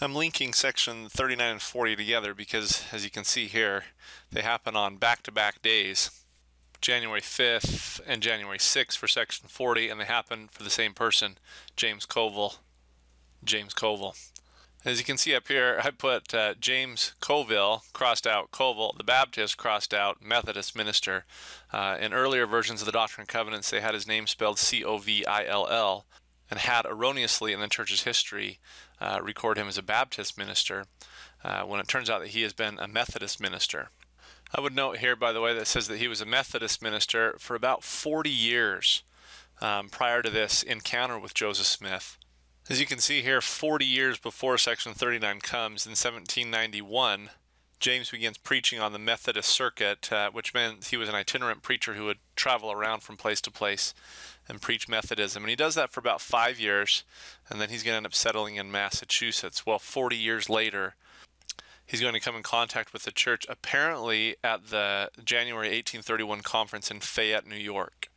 I'm linking section 39 and 40 together because, as you can see here, they happen on back-to-back days, January 5th and January 6th for section 40, and they happen for the same person, James Coville. James Coville. As you can see up here, I put James Coville, crossed out Coville, the Baptist, crossed out Methodist minister. In earlier versions of the Doctrine and Covenants, they had his name spelled Covill, and had erroneously in the church's history record him as a Baptist minister, when it turns out that he has been a Methodist minister. I would note here, by the way, that says that he was a Methodist minister for about 40 years prior to this encounter with Joseph Smith. As you can see here, 40 years before section 39 comes, in 1791, James begins preaching on the Methodist circuit, which meant he was an itinerant preacher who would travel around from place to place and preach Methodism. And he does that for about 5 years, and then he's going to end up settling in Massachusetts. Well, 40 years later, he's going to come in contact with the church, apparently at the January 1831 conference in Fayette, New York.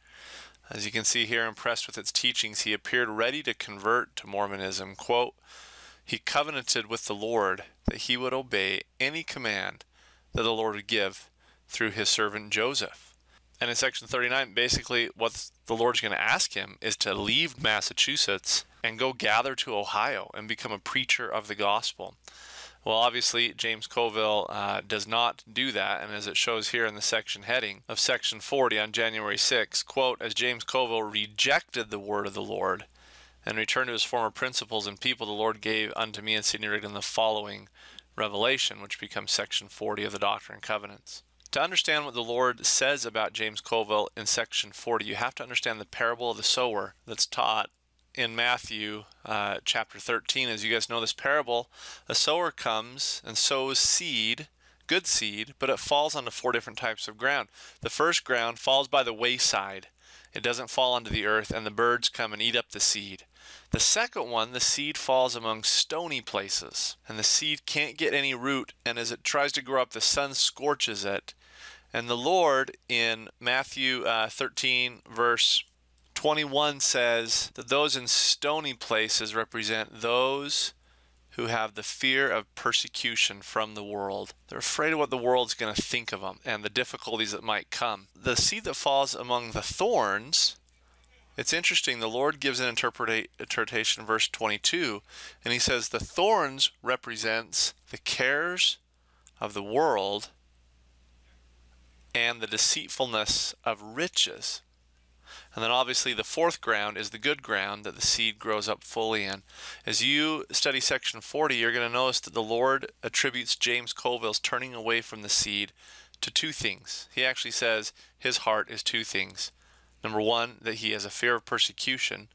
As you can see here, impressed with its teachings, he appeared ready to convert to Mormonism. Quote, he covenanted with the Lord that he would obey any command that the Lord would give through his servant Joseph. And in section 39, basically what the Lord's going to ask him is to leave Massachusetts and go gather to Ohio and become a preacher of the gospel. Well, obviously, James Coville does not do that, and as it shows here in the section heading of section 40 on January 6, quote, as James Coville rejected the word of the Lord and returned to his former principles and people, the Lord gave unto me and Sidney Rigdon the following revelation, which becomes section 40 of the Doctrine and Covenants. To understand what the Lord says about James Coville in section 40, you have to understand the parable of the sower that's taught in Matthew chapter 13. As you guys know this parable, a sower comes and sows seed, good seed, but it falls onto 4 different types of ground. The first ground falls by the wayside. It doesn't fall onto the earth, and the birds come and eat up the seed. The second one, the seed falls among stony places, and the seed can't get any root, and as it tries to grow up, the sun scorches it. And the Lord in Matthew 13 verse 21 says that those in stony places represent those who have the fear of persecution from the world. They're afraid of what the world's going to think of them and the difficulties that might come. The seed that falls among the thorns, it's interesting, the Lord gives an interpretation in verse 22, and he says the thorns represents the cares of the world and the deceitfulness of riches. And then obviously the fourth ground is the good ground that the seed grows up fully in. As you study section 40, you're going to notice that the Lord attributes James Coville's turning away from the seed to 2 things. He actually says his heart is 2 things. Number 1, that he has a fear of persecution,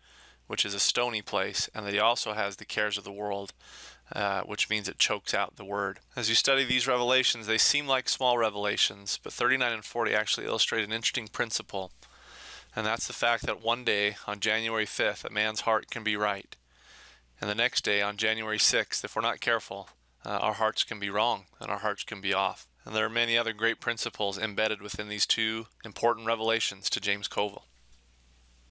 which is a stony place, and that he also has the cares of the world, which means it chokes out the word. As you study these revelations, they seem like small revelations, but 39 and 40 actually illustrate an interesting principle. And that's the fact that one day, on January 5th, a man's heart can be right. And the next day, on January 6th, if we're not careful, our hearts can be wrong and our hearts can be off. And there are many other great principles embedded within these 2 important revelations to James Coville.